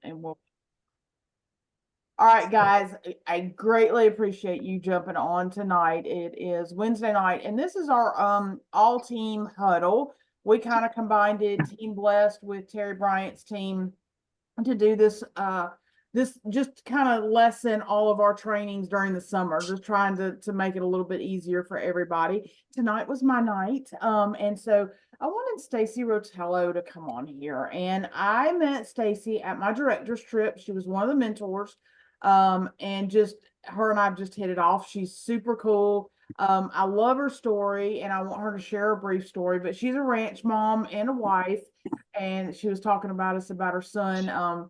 and we'll. All right, guys, I greatly appreciate you jumping on tonight. It is Wednesday night, and this is our all team huddle. We kind of combined it, Team Blessed with Terry Bryant's team to do this just kind of lessen all of our trainings during the summer, just trying to make it a little bit easier for everybody. Tonight was my night. And so I wanted Staci Rotelo to come on here. And I met Staci at my director's trip. She was one of the mentors. And just her and I've just hit it off. She's super cool. I love her story and I want her to share a brief story, but she's a ranch mom and a wife. And she was talking about us about her son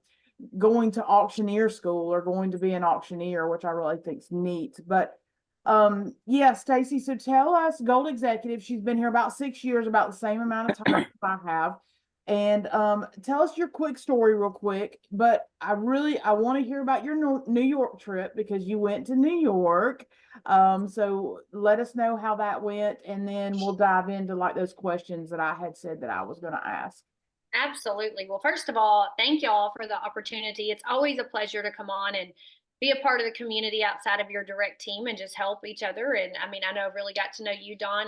going to auctioneer school or going to be an auctioneer, which I really think is neat. But yeah, Staci, so tell us, Gold Executive, she's been here about 6 years, about the same amount of time I have. And tell us your quick story real quick. But I want to hear about your New York trip because you went to New York. So let us know how that went, and then we'll dive into like those questions that I had said that I was going to ask. Absolutely. Well, first of all, thank y'all for the opportunity. It's always a pleasure to come on and be a part of the community outside of your direct team and just help each other. And I mean, I know I've really got to know you, Dawn,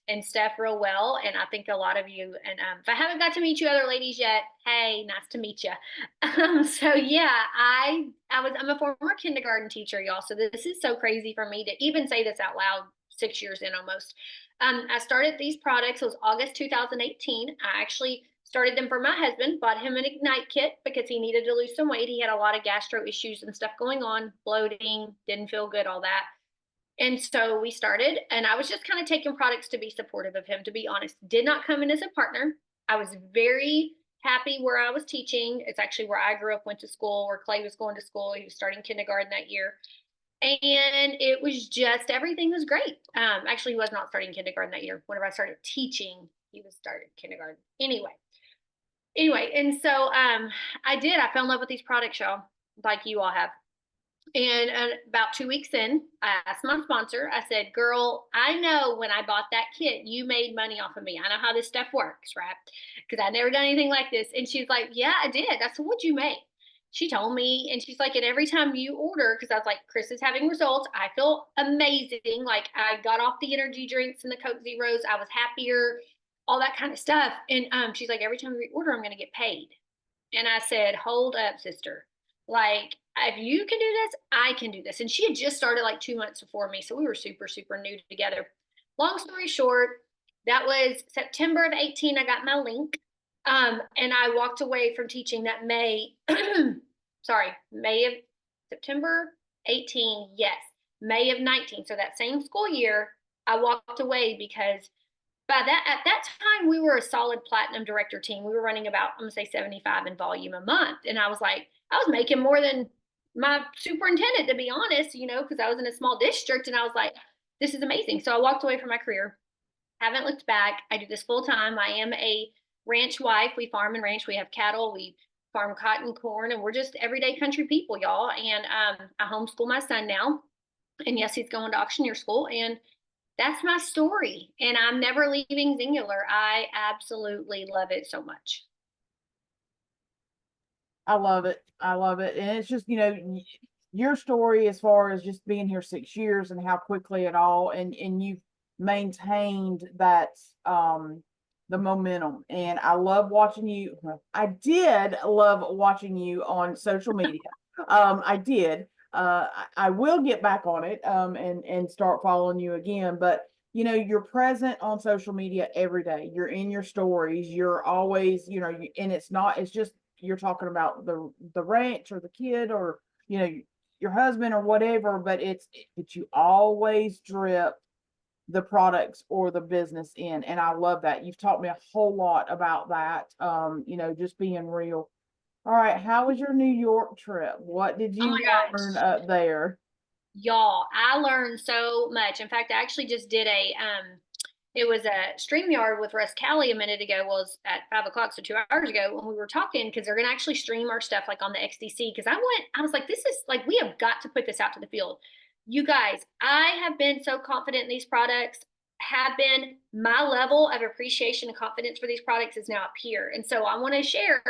and Steph real well. And I think a lot of you, and if I haven't got to meet you other ladies yet, hey, nice to meet you. So yeah, I'm a former kindergarten teacher, y'all. So this is so crazy for me to even say this out loud 6 years in almost. I started these products, it was August 2018. I actually started them for my husband, bought him an Ignite kit because he needed to lose some weight. He had a lot of gastro issues and stuff going on, bloating, didn't feel good, all that. And so we started, and I was just kind of taking products to be supportive of him, to be honest. Did not come in as a partner. I was very happy where I was teaching. It's actually where I grew up, went to school, where Clay was going to school. He was starting kindergarten that year. And it was just, everything was great. Actually, he was not starting kindergarten that year. Whenever I started teaching, he was starting kindergarten. Anyway, and so I fell in love with these products, y'all, like you all have. And about 2 weeks in, I asked my sponsor, I said, girl, I know when I bought that kit, you made money off of me. I know how this stuff works, right? Because I'd never done anything like this. And she's like, yeah, I did. That's what you make. She told me, and she's like, and every time you order, because I was like, Chris is having results. I feel amazing. Like I got off the energy drinks and the Coke Zeros. I was happier, all that kind of stuff. And she's like, every time we order, I'm going to get paid. And I said, hold up, sister. Like, if you can do this, I can do this. And she had just started like 2 months before me. So we were super, super new together. Long story short, that was September of 18. I got my link. And I walked away from teaching that May, May of September 18. Yes, May of 19. So that same school year, I walked away because at that time we were a solid platinum director team. We were running about, I'm gonna say 75 in volume a month. And I was like, I was making more than my superintendent, to be honest, because I was in a small district and I was like, this is amazing. So I walked away from my career, haven't looked back. I do this full time. I am a ranch wife. We farm and ranch. We have cattle. We farm cotton, corn, and we're just everyday country people, y'all. And I homeschool my son now. And yes, he's going to auctioneer school. And that's my story. And I'm never leaving Singular. I absolutely love it so much. I love it. I love it. And it's just, your story as far as just being here 6 years and how quickly it all and you've maintained that the momentum. And I love watching you. I did love watching you on social media. I did. I will get back on it and start following you again. But you're present on social media every day. You're in your stories. You're always, and it's just you're talking about the ranch or the kid or your husband or whatever, but you always drip the products or the business in, and I love that. You've taught me a whole lot about that. Just being real. All right, how was your New York trip? What did Oh you my learn gosh. up there? Y'all, I learned so much. In fact, I actually just did it was a StreamYard with Russ Callie a minute ago, was at 5 o'clock, so 2 hours ago, when we were talking, because they're gonna actually stream our stuff like on the XDC. Because I was like, this is like, we have got to put this out to the field. You guys, I have been so confident in these products, have been my level of appreciation and confidence for these products is now up here. And so I want to share,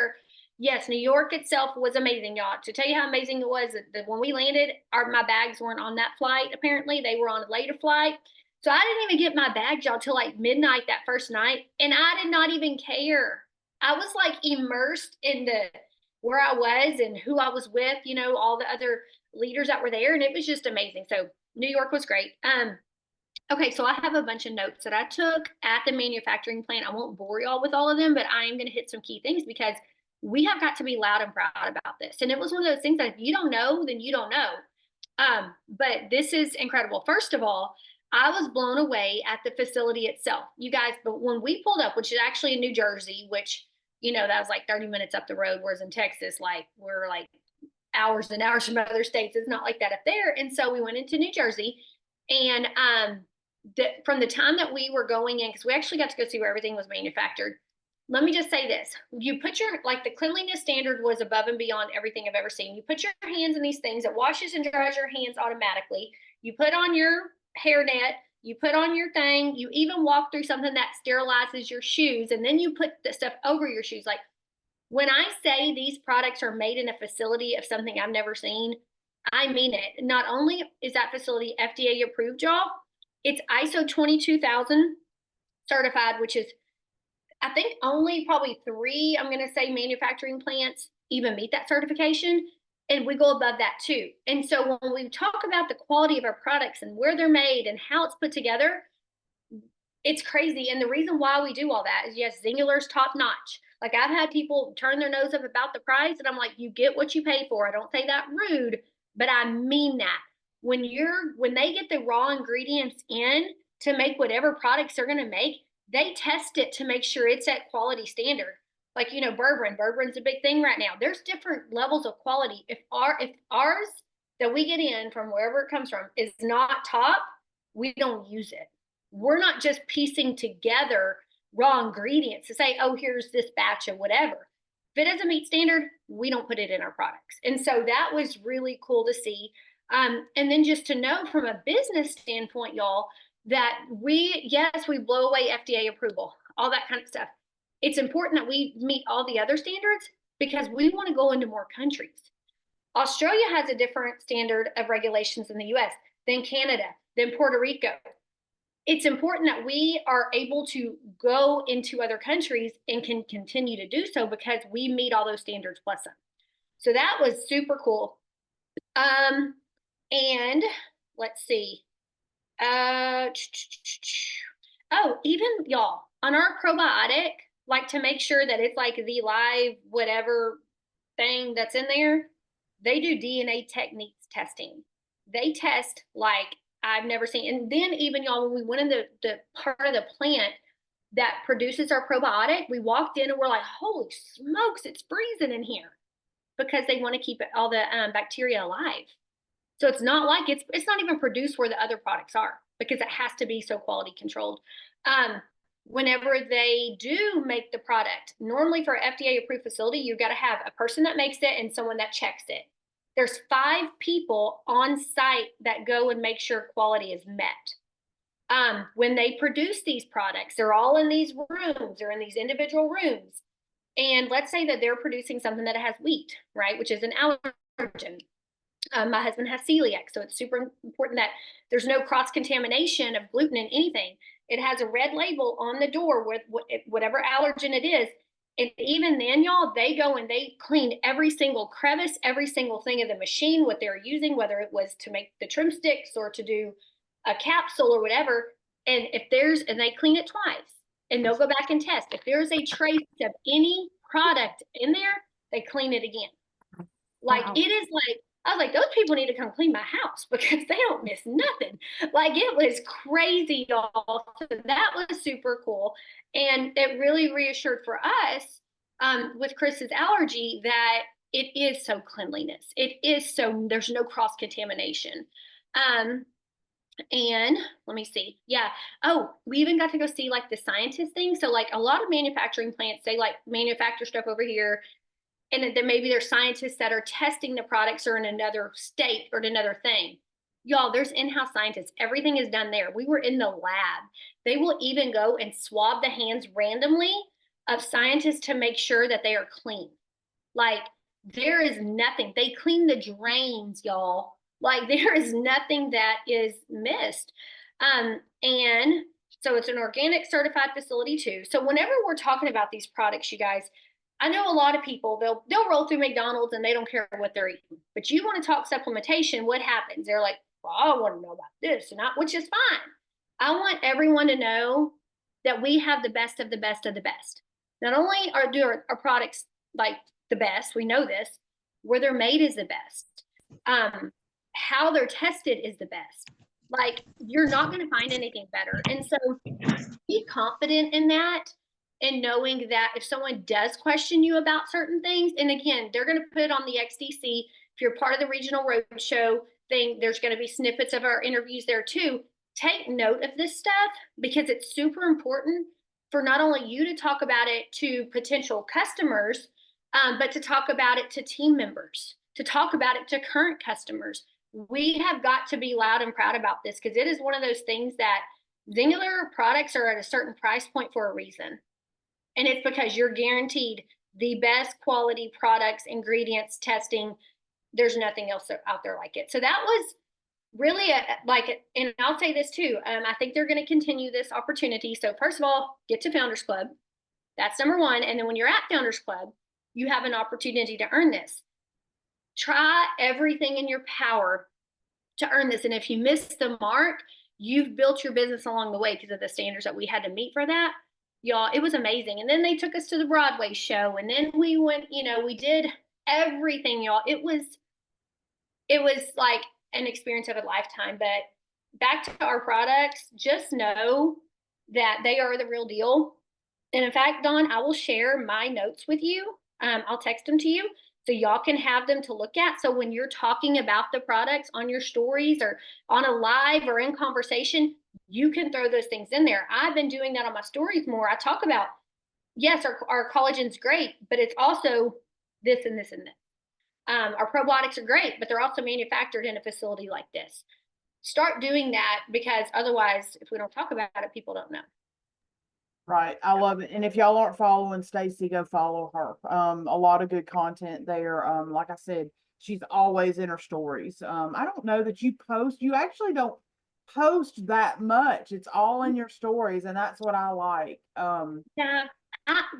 Yes, New York itself was amazing, y'all. To tell you how amazing it was, that when we landed, my bags weren't on that flight. Apparently, they were on a later flight. So I didn't even get my bags, y'all, till like midnight that first night, and I did not even care. I was like immersed in the where I was and who I was with, you know, all the other leaders that were there, and it was just amazing. So New York was great. Okay, so I have a bunch of notes that I took at the manufacturing plant. I won't bore y'all with all of them, but I am going to hit some key things because we have got to be loud and proud about this. And it was one of those things that if you don't know, then you don't know. But this is incredible. First of all, I was blown away at the facility itself. You guys, but when we pulled up, which is actually in New Jersey, which, you know, that was like 30 minutes up the road, whereas in Texas, like we're like hours and hours from other states. It's not like that up there. And so we went into New Jersey and from the time that we were going in, because we actually got to go see where everything was manufactured. Let me just say this. You put your, like the cleanliness standard was above and beyond everything I've ever seen. You put your hands in these things, it washes and dries your hands automatically. You put on your hairnet, you put on your thing, you even walk through something that sterilizes your shoes, and then you put the stuff over your shoes. Like when I say these products are made in a facility of something I've never seen, I mean it. Not only is that facility FDA approved, y'all, it's ISO 22000 certified, which is, I think, only probably three, I'm going to say, manufacturing plants even meet that certification. And we go above that too. And so when we talk about the quality of our products and where they're made and how it's put together, it's crazy. And the reason why we do all that is, yes, Singular's top notch. Like I've had people turn their nose up about the price, and I'm like, you get what you pay for. I don't say that rude, but I mean that. When they get the raw ingredients in to make whatever products they're gonna make, they test it to make sure it's at quality standard. Like, you know, bourbon's a big thing right now. There's different levels of quality. If ours that we get in from wherever it comes from is not top, we don't use it. We're not just piecing together raw ingredients to say, oh, here's this batch of whatever. If it doesn't meet standard, we don't put it in our products. And so that was really cool to see. And then just to know from a business standpoint, y'all, that yes, we blow away FDA approval, all that kind of stuff. It's important that we meet all the other standards because we want to go into more countries. Australia has a different standard of regulations than the US, than Canada, than Puerto Rico. It's important that we are able to go into other countries and can continue to do so because we meet all those standards plus some. So that was super cool. And let's see. Oh, even y'all on our probiotic, like to make sure that it's like the live whatever thing that's in there, they do DNA techniques testing. They test like I've never seen. And then even y'all, when we went in the part of the plant that produces our probiotic, we walked in and we're like, holy smokes, it's freezing in here because they want to keep all the bacteria alive. So it's not like it's not even produced where the other products are because it has to be so quality controlled. Whenever they do make the product, normally for an FDA approved facility, you've got to have a person that makes it and someone that checks it. There's 5 people on site that go and make sure quality is met. When they produce these products, they're all in these rooms, they're in these individual rooms. And let's say that they're producing something that has wheat, right, which is an allergen. My husband has celiac, so it's super important that there's no cross-contamination of gluten in anything. It has a red label on the door with whatever allergen it is. And even then, y'all, they go and they clean every single crevice, every single thing of the machine, what they're using, whether it was to make the trim sticks or to do a capsule or whatever. And and they clean it twice and they'll go back and test. If there's a trace of any product in there, they clean it again. Like It is like, I was like, those people need to come clean my house because they don't miss nothing. Like it was crazy, y'all. So that was super cool. And it really reassured for us with Chris's allergy that it is so cleanliness. It is so, there's no cross contamination. And let me see. Yeah. Oh, we even got to go see like the scientist thing. So like a lot of manufacturing plants, they like manufacture stuff over here and then maybe there's scientists that are testing the products or in another state or another thing. Y'all, there's in-house scientists. Everything is done there. We were in the lab. They will even go and swab the hands randomly of scientists to make sure that they are clean. Like, there is nothing. They clean the drains, y'all. Like, there is nothing that is missed. And so it's an organic certified facility too. So whenever we're talking about these products, you guys, I know a lot of people they'll roll through McDonald's and they don't care what they're eating. But you want to talk supplementation, what happens? They're like, well, I want to know about this and not, which is fine. I want everyone to know that we have the best of the best of the best. Not only do our products like the best, we know this, where they're made is the best. How they're tested is the best. Like, you're not going to find anything better. And so be confident in that, and knowing that if someone does question you about certain things, and again, they're going to put it on the XDC. If you're part of the regional roadshow thing, there's going to be snippets of our interviews there too. Take note of this stuff because it's super important for not only you to talk about it to potential customers, but to talk about it to team members, to talk about it to current customers. We have got to be loud and proud about this because it is one of those things that Singular products are at a certain price point for a reason. And it's because you're guaranteed the best quality products, ingredients, testing. There's nothing else out there like it. So that was really and I'll say this too. I think they're going to continue this opportunity. So first of all, get to Founders Club. That's number one. And then when you're at Founders Club, you have an opportunity to earn this. Try everything in your power to earn this. And if you miss the mark, you've built your business along the way because of the standards that we had to meet for that. Y'all, it was amazing. And then they took us to the Broadway show. And then we went, we did everything, y'all. It was like an experience of a lifetime. But back to our products, just know that they are the real deal. And in fact, Dawn, I will share my notes with you. I'll text them to you so y'all can have them to look at. So when you're talking about the products on your stories or on a live or in conversation, you can throw those things in there. I've been doing that on my stories more. I talk about, yes, our collagen's great, but it's also this and this and this. Our probiotics are great, but they're also manufactured in a facility like this. Start doing that because otherwise, if we don't talk about it, people don't know. Right. I love it. And if y'all aren't following Staci, go follow her. A lot of good content there. Like I said, she's always in her stories. I don't know that you actually don't post that much. It's all in your stories, and that's what I like. Yeah.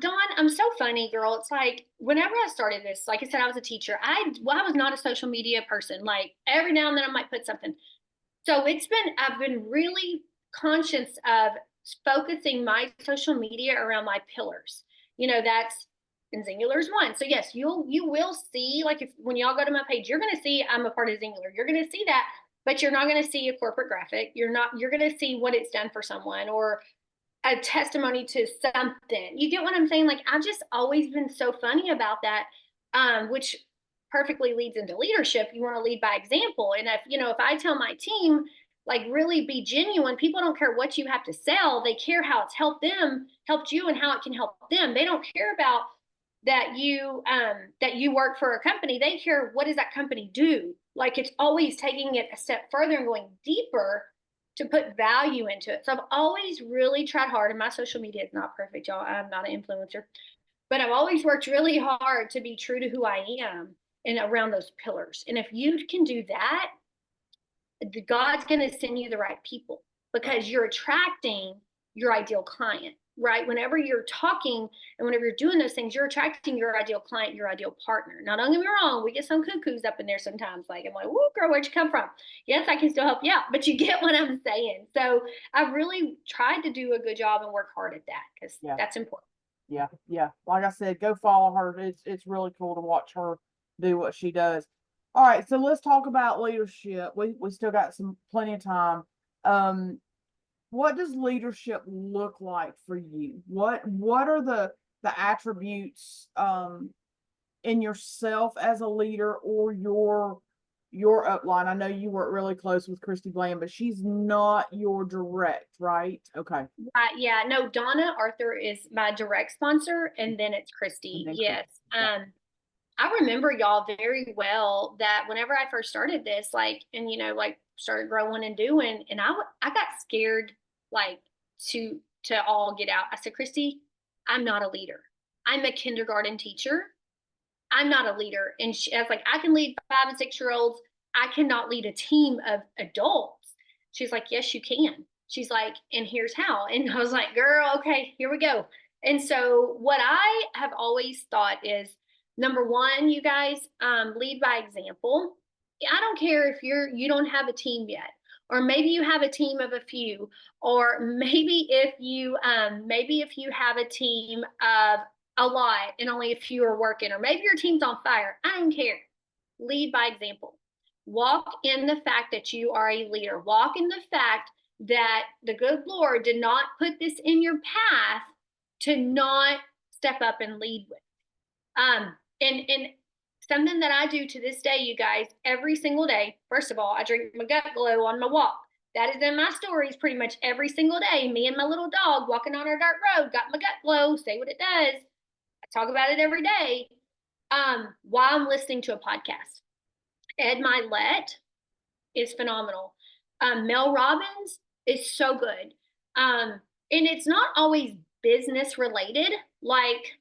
Dawn, I'm so funny, girl. It's like whenever I started this, like I said, I was a teacher. I was not a social media person. Like every now and then I might put something. So I've been really conscious of focusing my social media around my pillars. That's and Singular's one. So yes, you will see, like, if when y'all go to my page, you're gonna see I'm a part of Singular. You're gonna see that, but you're not gonna see a corporate graphic. You're gonna see what it's done for someone or a testimony to something. You get what I'm saying? Like, I've just always been so funny about that, which perfectly leads into leadership. You want to lead by example. And if I tell my team, like, really be genuine, people don't care what you have to sell. They care how it's helped you, and how it can help them. They don't care about that you work for a company. They care, what does that company do? Like, it's always taking it a step further and going deeper to put value into it. So I've always really tried hard, and my social media is not perfect, y'all. I'm not an influencer, but I've always worked really hard to be true to who I am and around those pillars. And if you can do that, God's going to send you the right people because you're attracting your ideal client, right? Whenever you're talking and whenever you're doing those things, you're attracting your ideal client, your ideal partner. Now, don't get me wrong, we get some cuckoos up in there sometimes. Like, I'm like, whoa, girl, where'd you come from? Yes, I can still help you out, but you get what I'm saying. So I've really tried to do a good job and work hard at that because that's important. Yeah. Like I said, go follow her. It's really cool to watch her do what she does. All right, so let's talk about leadership. We still got plenty of time. What does leadership look like for you? What are the attributes in yourself as a leader or your upline? I know you work really close with Christy Bland, but she's not your direct, right? Okay. Right. Yeah. No, Donna Arthur is my direct sponsor, and then it's Christy. Yes. Yeah. I remember, y'all, very well that whenever I first started this, like, and like started growing and doing, and I got scared, like, to all get out. I said, Christy, I'm not a leader. I'm a kindergarten teacher. I'm not a leader. And I was like, I can lead 5 and 6 year olds. I cannot lead a team of adults. She's like, yes, you can. She's like, and here's how. And I was like, girl, okay, here we go. And so what I have always thought is, number one, you guys, lead by example. I don't care if you don't have a team yet, or maybe you have a team of a few, or maybe if you have a team of a lot and only a few are working, or maybe your team's on fire. I don't care. Lead by example. Walk in the fact that you are a leader. Walk in the fact that the good Lord did not put this in your path to not step up and lead with. And something that I do to this day, you guys, every single day. First of all, I drink my gut glow on my walk. That is in my stories pretty much every single day. Me and my little dog walking on our dirt road, got my gut glow, say what it does. I talk about it every day. While I'm listening to a podcast. Ed Milet is phenomenal. Mel Robbins is so good. And it's not always business related. Like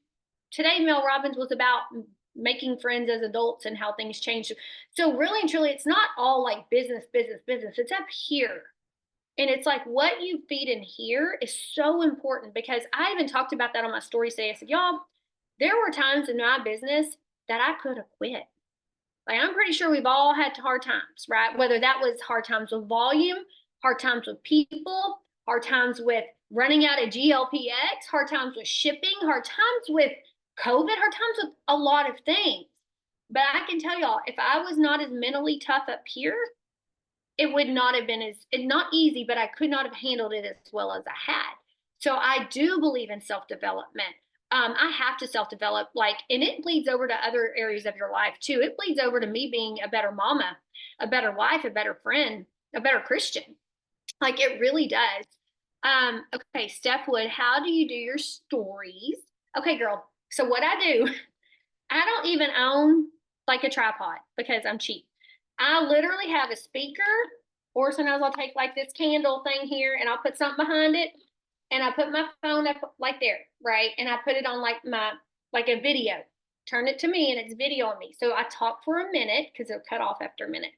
today, Mel Robbins was about making friends as adults and how things change. So really and truly, it's not all like business. It's up here. And it's like what you feed in here is so important, because I even talked about that on my story today. I said, y'all, there were times in my business that I could have quit. Like, I'm pretty sure we've all had hard times, right? Whether that was hard times with volume, hard times with people, hard times with running out of GLPX, hard times with shipping, hard times with COVID, hard times with a lot of things. But I can tell y'all, if I was not as mentally tough up here, it would not have been not easy, but I could not have handled it as well as I had. So I do believe in self-development. I have to self-develop, and it bleeds over to other areas of your life too. It bleeds over to me being a better mama, a better wife, a better friend, a better Christian. Like, it really does. Okay, Steph Wood, how do you do your stories? Okay, girl. So what I do, I don't even own like a tripod because I'm cheap. I literally have a speaker, or sometimes I'll take like this candle thing here and I'll put something behind it, and I put my phone up like there, right? And I put it on like a video, turn it to me, and it's video on me. So I talk for a minute because it'll cut off after a minute.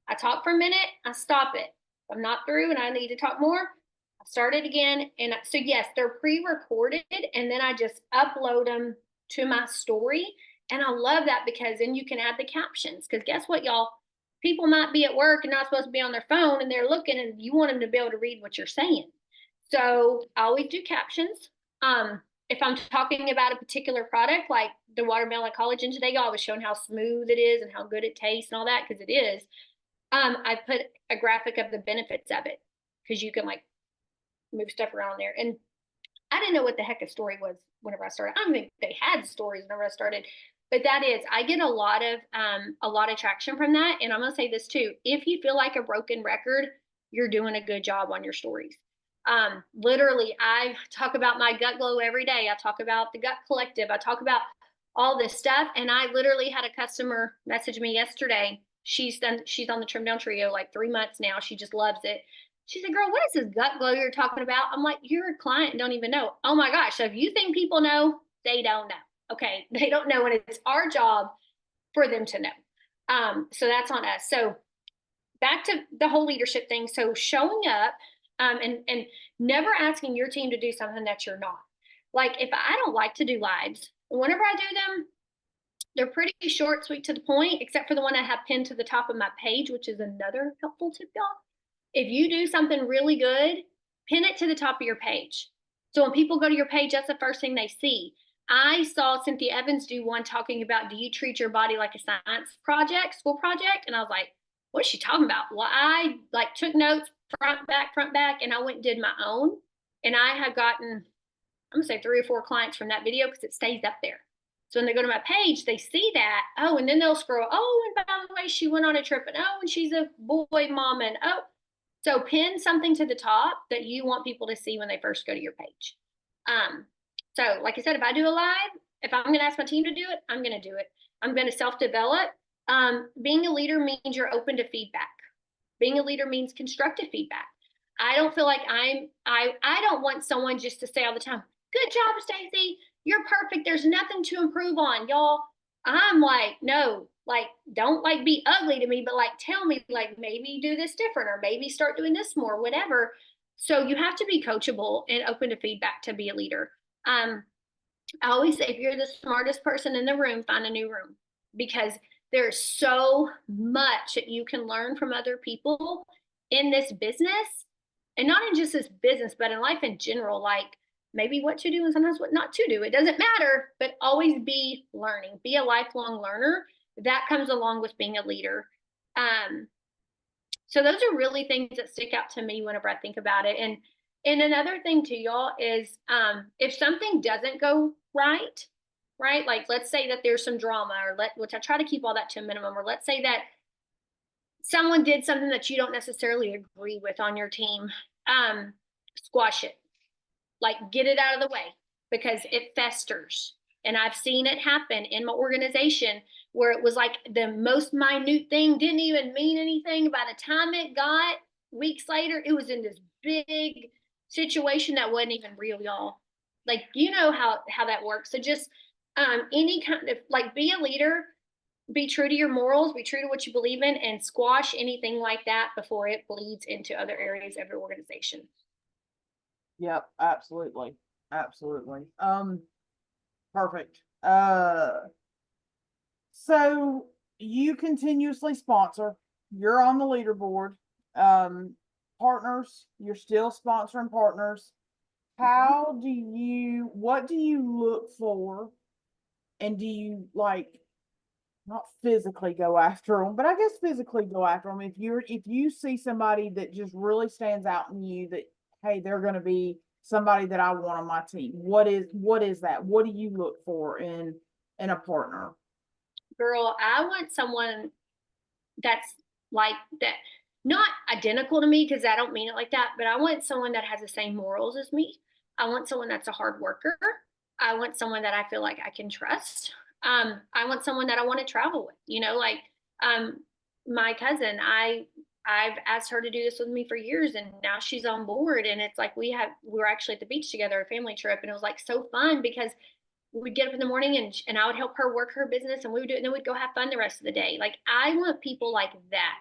I talk for a minute, I stop it. If I'm not through and I need to talk more, I start it again. And so yes, they're pre-recorded, and then I just upload them to my story. And I love that because then you can add the captions. Because guess what, y'all? People might be at work and not supposed to be on their phone, and they're looking, and you want them to be able to read what you're saying. So I always do captions. If I'm talking about a particular product, like the watermelon collagen today, y'all, I was showing how smooth it is and how good it tastes and all that, because it is. I put a graphic of the benefits of it, because you can like move stuff around there. And I didn't know what the heck a story was whenever I started. I don't think they had stories whenever I started, but that is, I get a lot of traction from that. And I'm gonna say this too: if you feel like a broken record, you're doing a good job on your stories. Literally, I talk about my gut glow every day. I talk about the gut collective. I talk about all this stuff. And I literally had a customer message me yesterday. She's on the Trim Down Trio like 3 months now. She just loves it. She said, girl, what is this gut glow you're talking about? I'm like, you're a client and don't even know. Oh my gosh. So if you think people know, they don't know. Okay. They don't know. And it's our job for them to know. So that's on us. So back to the whole leadership thing. So showing up, and never asking your team to do something that you're not. Like, if I don't like to do lives, whenever I do them, they're pretty short, sweet, to the point, except for the one I have pinned to the top of my page, which is another helpful tip, y'all. If you do something really good, pin it to the top of your page. So when people go to your page, that's the first thing they see. I saw Cynthia Evans do one talking about, do you treat your body like a science project, school project? And I was like, what is she talking about? Well, I like took notes front, back, and I went and did my own. And I have gotten, I'm gonna say 3 or 4 clients from that video, because it stays up there. So when they go to my page, they see that. Oh, and then they'll scroll. Oh, and by the way, she went on a trip, and oh, and she's a boy mom, and oh. So pin something to the top that you want people to see when they first go to your page. So like I said, if I do a live, if I'm gonna ask my team to do it, I'm gonna do it. I'm gonna self-develop. Being a leader means you're open to feedback. Being a leader means constructive feedback. I don't feel like I don't want someone just to say all the time, good job, Staci, you're perfect, there's nothing to improve on. Y'all, I'm like, no, like, don't like be ugly to me, but like tell me, like, maybe do this different or maybe start doing this more, whatever. So you have to be coachable and open to feedback to be a leader. Um, I always say if you're the smartest person in the room, find a new room because there's so much that you can learn from other people in this business. And not in just this business, but in life in general, like maybe what to do and sometimes what not to do. It doesn't matter, but always be learning, be a lifelong learner. That comes along with being a leader. Um, so those are really things that stick out to me whenever I think about it. And another thing to y'all is if something doesn't go right, right? Like let's say that there's some drama or which I try to keep all that to a minimum, or let's say that someone did something that you don't necessarily agree with on your team, squash it. Like get it out of the way because it festers. And I've seen it happen in my organization where it was like the most minute thing didn't even mean anything. By the time it got weeks later, it was in this big situation that wasn't even real, y'all. Like you know how that works. So just any kind of like be a leader, be true to your morals, be true to what you believe in, and squash anything like that before it bleeds into other areas of your organization. Yep, absolutely. Absolutely. Perfect. So you continuously sponsor, you're on the leaderboard. Partners, you're still sponsoring partners. What do you look for? And do you like not physically go after them, but I guess physically go after them if you see somebody that just really stands out in you that hey, they're going to be somebody that I want on my team. What is that? What do you look for in a partner? Girl, I want someone that's like that, not identical to me because I don't mean it like that, but I want someone that has the same morals as me. I want someone that's a hard worker. I want someone that I feel like I can trust. I want someone that I want to travel with. Like um, my cousin, I've asked her to do this with me for years, and now she's on board. And it's like we were actually at the beach together, a family trip, and it was like so fun because we'd get up in the morning and I would help her work her business and we would do it and then we'd go have fun the rest of the day. Like I want people like that.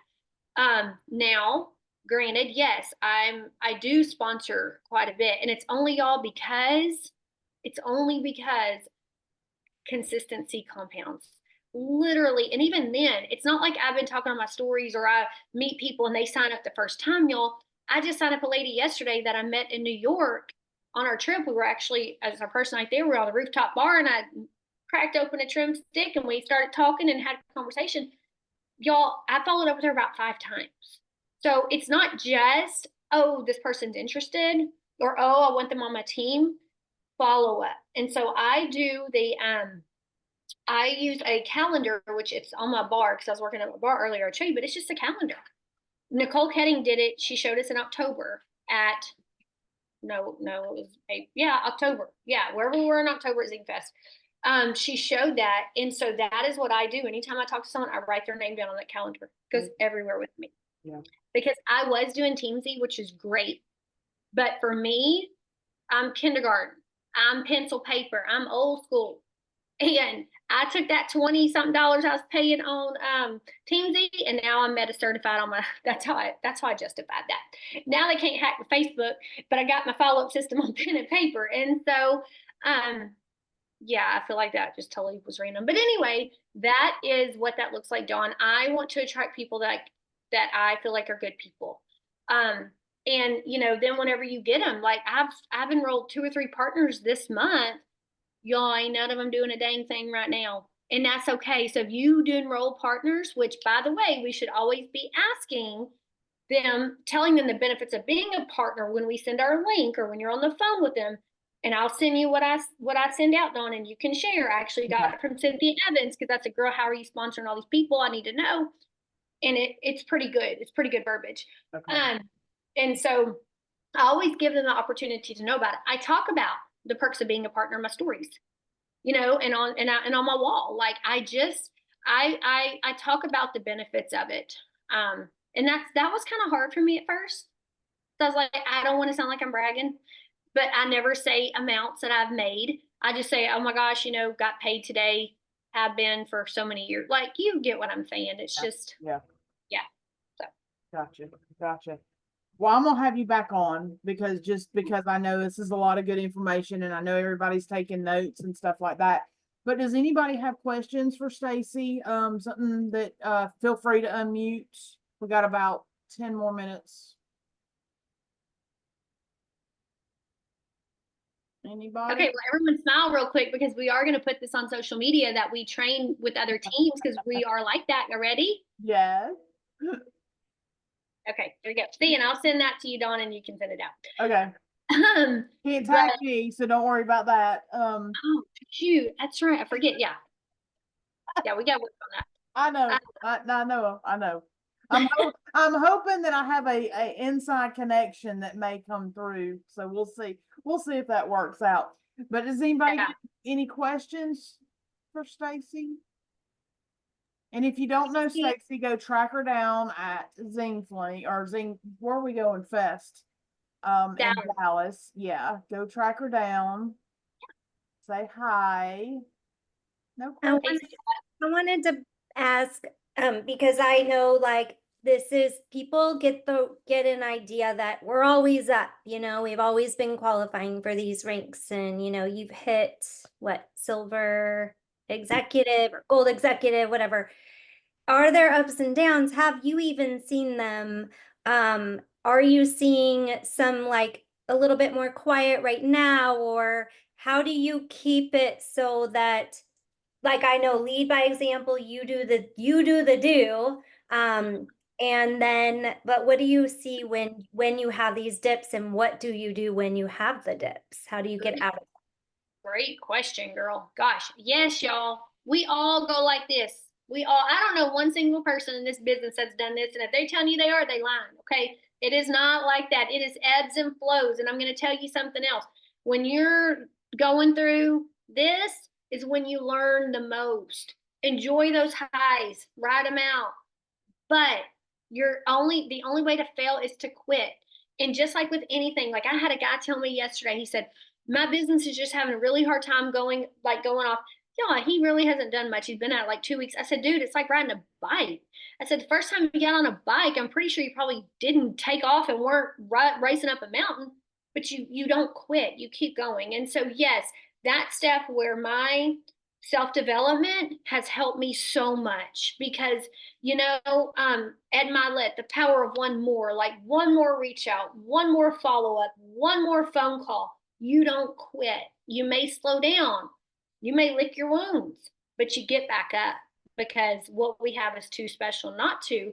Now, granted, yes, I do sponsor quite a bit and it's only because consistency compounds. Literally, and even then, it's not like I've been talking on my stories or I meet people and they sign up the first time, y'all. I just signed up a lady yesterday that I met in New York on our trip. We were actually, as our person right there, we were on the rooftop bar and I cracked open a trim stick and we started talking and had a conversation. Y'all, I followed up with her about 5 times. So it's not just, oh, this person's interested or, oh, I want them on my team. Follow up. And so I use a calendar, which it's on my bar because I was working at a bar earlier. I showed you, but it's just a calendar. Nicole Ketting did it. She showed us in October at no, it was October. Yeah, wherever we were in October at Zingfest. She showed that, and so that is what I do. Anytime I talk to someone, I write their name down on that calendar because everywhere with me. Yeah. Because I was doing Teamsy, which is great, but for me, I'm kindergarten. I'm pencil paper. I'm old school. And I took that 20 something dollars I was paying on Teamsy, and now I'm meta certified on my. That's how I justified that. Now they can't hack my Facebook, but I got my follow up system on pen and paper, and so yeah, I feel like that just totally was random. But anyway, that is what that looks like, Dawn. I want to attract people that I feel like are good people. And then whenever you get them, like I've enrolled 2 or 3 partners this month. Y'all ain't none of them doing a dang thing right now. And that's okay. So if you do enroll partners, which by the way, we should always be asking them, telling them the benefits of being a partner when we send our link or when you're on the phone with them. And I'll send you what I send out, Dawn, and you can share. I actually got it from Cynthia Evans because that's a girl. How are you sponsoring all these people? I need to know. And it's pretty good. It's pretty good verbiage. Okay. And so I always give them the opportunity to know about it. I talk about the perks of being a partner in my stories, and on my wall. Like I talk about the benefits of it. And that was kind of hard for me at first. So I was like, I don't want to sound like I'm bragging, but I never say amounts that I've made. I just say, oh my gosh, got paid today have been for so many years. Like, you get what I'm saying. It's Yeah. just, Yeah. yeah. So, Gotcha. Gotcha. Well, I'm gonna have you back on because I know this is a lot of good information and I know everybody's taking notes and stuff like that. But does anybody have questions for Staci? Something that feel free to unmute. We got about 10 more minutes. Anybody? okay, well, everyone smile real quick because we are going to put this on social media that we train with other teams because we are like that. You ready? Yes. Okay, there you go. See, and I'll send that to you, Dawn, and you can send it out. Okay. Can't But tag me, so don't worry about that. oh shoot, that's right. I forget. Yeah, yeah, we got to work on that. I know. I know. I know. I'm hoping that I have a inside connection that may come through. So we'll see. We'll see if that works out. But does anybody Yeah. have any questions for Staci? And if you don't know Staci, go track her down at Zing Fling or Zing. Where are we going? Fest. In Dallas. Yeah, go track her down. Say hi. No I questions. wanted to ask, because I know like this is people get an idea that we're always up, we've always been qualifying for these ranks and you've hit what, silver executive or gold executive, whatever. Are there ups and downs? Have you even seen them? Are you seeing some like a little bit more quiet right now, or how do you keep it so that, like, I know, lead by example, you do the do, and then, but what do you see when you have these dips, and what do you do when you have the dips? How do you get out of Great question, girl. Gosh, yes, y'all. We all go like this. I don't know one single person in this business that's done this. And if they're telling you they are, they lying. Okay. It is not like that. It is ebbs and flows. And I'm going to tell you something else. When you're going through this is when you learn the most. Enjoy those highs, ride them out. But the only way to fail is to quit. And just like with anything, like I had a guy tell me yesterday, he said, my business is just having a really hard time going off. Yeah, he really hasn't done much. He's been at it like 2 weeks. I said, dude, it's like riding a bike. I said, the first time you got on a bike, I'm pretty sure you probably didn't take off and weren't racing up a mountain, but you don't quit. You keep going. And so, yes, that step where my self-development has helped me so much because Ed Milet, the power of one more, like one more reach out, one more follow-up, one more phone call. You don't quit. You may slow down, you may lick your wounds, but you get back up because what we have is too special not to.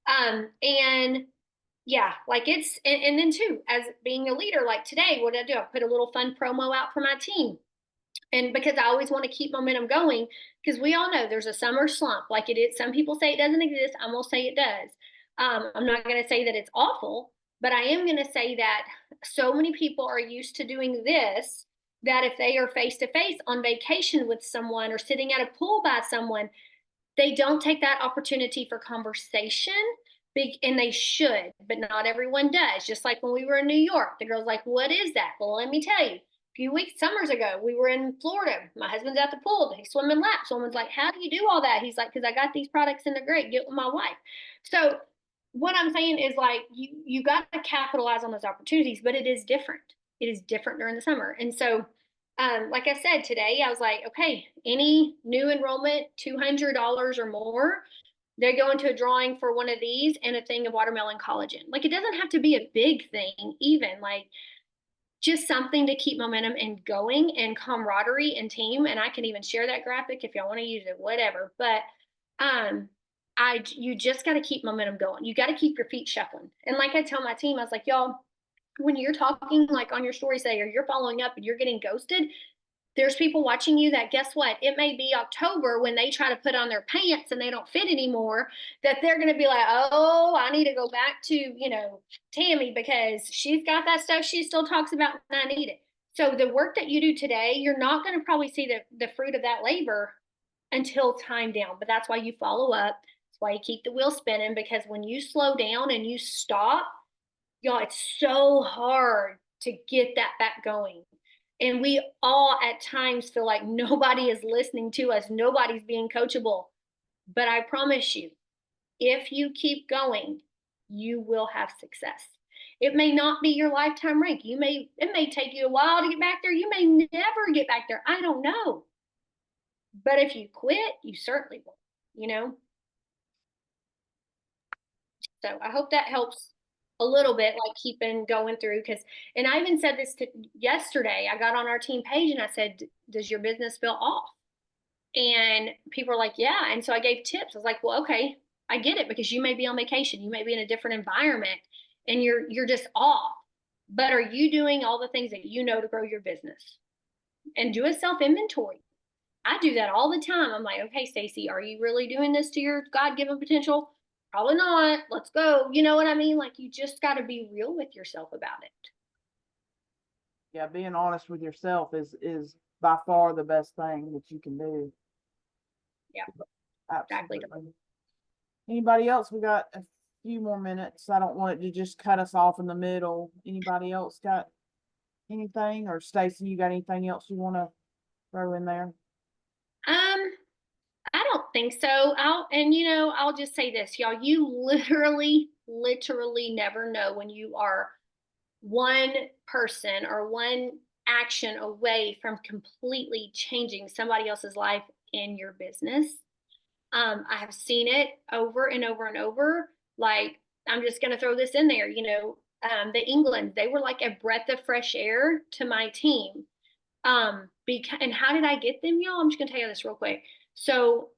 And yeah, like and then too, as being a leader, like today, what did I do? I put a little fun promo out for my team. And because I always want to keep momentum going, because we all know there's a summer slump. Like it is, some people say it doesn't exist. I'm gonna say it does. I'm not gonna say that it's awful, but I am gonna say that so many people are used to doing this that if they are face to face on vacation with someone or sitting at a pool by someone, they don't take that opportunity for conversation. And they should, but not everyone does. Just like when we were in New York, the girl's like, what is that? Well, let me tell you. Few summers ago, we were in Florida. My husband's at the pool. He's swimming laps. Someone's like, how do you do all that? He's like, because I got these products and they're great. Get with my wife. So what I'm saying is like, you got to capitalize on those opportunities, but it is different. It is different during the summer. And so, like I said, today I was like, okay, any new enrollment, $200 or more, they go into a drawing for one of these and a thing of watermelon collagen. Like it doesn't have to be a big thing, even like just something to keep momentum and going and camaraderie and team. And I can even share that graphic if y'all want to use it, whatever. But you just got to keep momentum going. You got to keep your feet shuffling. And like I tell my team, I was like, y'all, when you're talking like on your story, say, or you're following up and you're getting ghosted, there's people watching you that, guess what? It may be October when they try to put on their pants and they don't fit anymore, that they're going to be like, oh, I need to go back to, Tammy because she's got that stuff she still talks about and I need it. So the work that you do today, you're not going to probably see the fruit of that labor until time down. But that's why you follow up. That's why you keep the wheel spinning, because when you slow down and you stop, y'all, it's so hard to get that back going. And we all at times feel like nobody is listening to us, nobody's being coachable. But I promise you, if you keep going, you will have success. It may not be your lifetime rank. It may take you a while to get back there. You may never get back there. I don't know. But if you quit, you certainly will, you know? So I hope that helps a little bit, like keeping going through. Because, and I even said this yesterday. I got on our team page and I said, "Does your business feel off?" And people were like, "Yeah." And so I gave tips. I was like, "Well, okay, I get it, because you may be on vacation, you may be in a different environment, and you're just off. But are you doing all the things that you know to grow your business?" And do a self inventory. I do that all the time. I'm like, "Okay, Staci, are you really doing this to your God given potential? Probably not. Let's go." You know what I mean? Like, you just got to be real with yourself about it. Yeah, being honest with yourself is by far the best thing that you can do. Yeah, Absolutely. exactly. Anybody else? We got a few more minutes. I don't want it to just cut us off in the middle. Anybody else got anything? Or Staci, you got anything else you want to throw in there? I don't think so. I'll just say this, y'all. You literally never know when you are one person or one action away from completely changing somebody else's life in your business. I have seen it over and over and over. Like, I'm just going to throw this in there. The England, they were like a breath of fresh air to my team. And how did I get them, y'all? I'm just going to tell you this real quick. So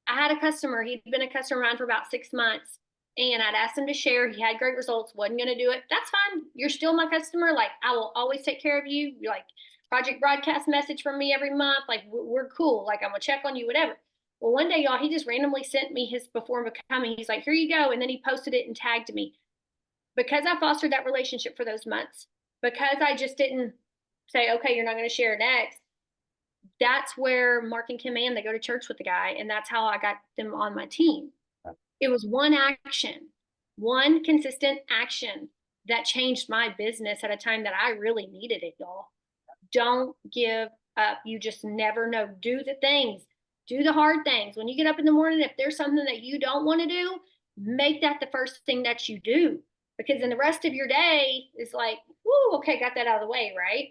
I had a customer. He'd been a customer of mine for about 6 months, and I'd asked him to share. He had great results. Wasn't going to do it. That's fine. You're still my customer. Like, I will always take care of you. You're like, project broadcast message from me every month. Like, we're cool. Like, I'm gonna check on you, whatever. Well, one day, y'all, he just randomly sent me his before and becoming. He's like, "Here you go," and then he posted it and tagged me. Because I fostered that relationship for those months, because I just didn't say, "Okay, you're not going to share next." That's where Mark and Kim Ann, they go to church with the guy, and that's how I got them on my team. It was one action, one consistent action that changed my business at a time that I really needed it, y'all. Don't give up. You just never know. Do the things, do the hard things. When you get up in the morning, if there's something that you don't want to do, make that the first thing that you do. Because then the rest of your day is like, whoo, okay, got that out of the way, right?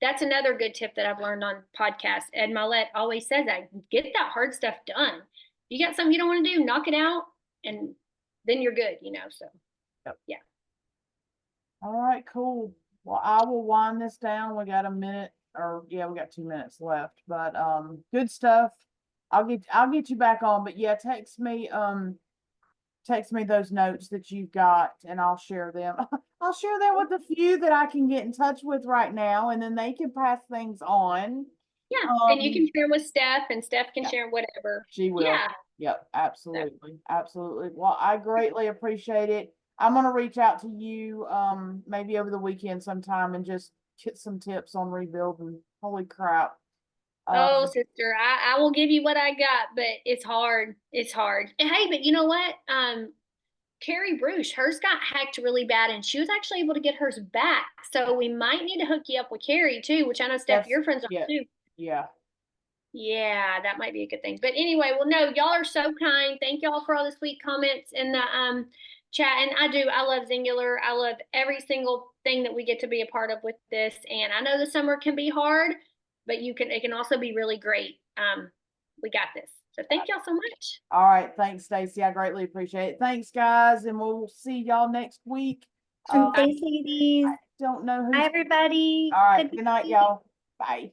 That's another good tip that I've learned on podcasts. Ed Milet always says that. Get that hard stuff done. If you got something you don't want to do, knock it out, and then you're good, so Yep. Yeah. All right, cool. Well, I will wind this down. We got a minute, or yeah, we got 2 minutes left, but good stuff. I'll get you back on, but yeah, text me those notes that you've got, and I'll share them. I'll share them with the few that I can get in touch with right now, and then they can pass things on. Yeah, and you can share with Steph, and Steph can share whatever. She will. Yeah. Yep, absolutely. Absolutely. Well, I greatly appreciate it. I'm gonna reach out to you maybe over the weekend sometime and just get some tips on rebuilding. Holy crap. Oh, sister, I will give you what I got, but it's hard. It's hard. And hey, but you know what? Carrie Bruce, hers got hacked really bad, and she was actually able to get hers back. So we might need to hook you up with Carrie too, which I know Steph, your friends are too. Yeah. Yeah, that might be a good thing. But anyway, well, no, y'all are so kind. Thank y'all for all the sweet comments in the chat. And I love Singular. I love every single thing that we get to be a part of with this. And I know the summer can be hard, but it can also be really great. We got this. So thank y'all so much. All right. Thanks, Staci. I greatly appreciate it. Thanks, guys, and we'll see y'all next week. Thanks, ladies. I don't know who's. Hi, everybody. All right. Good night, y'all. Bye.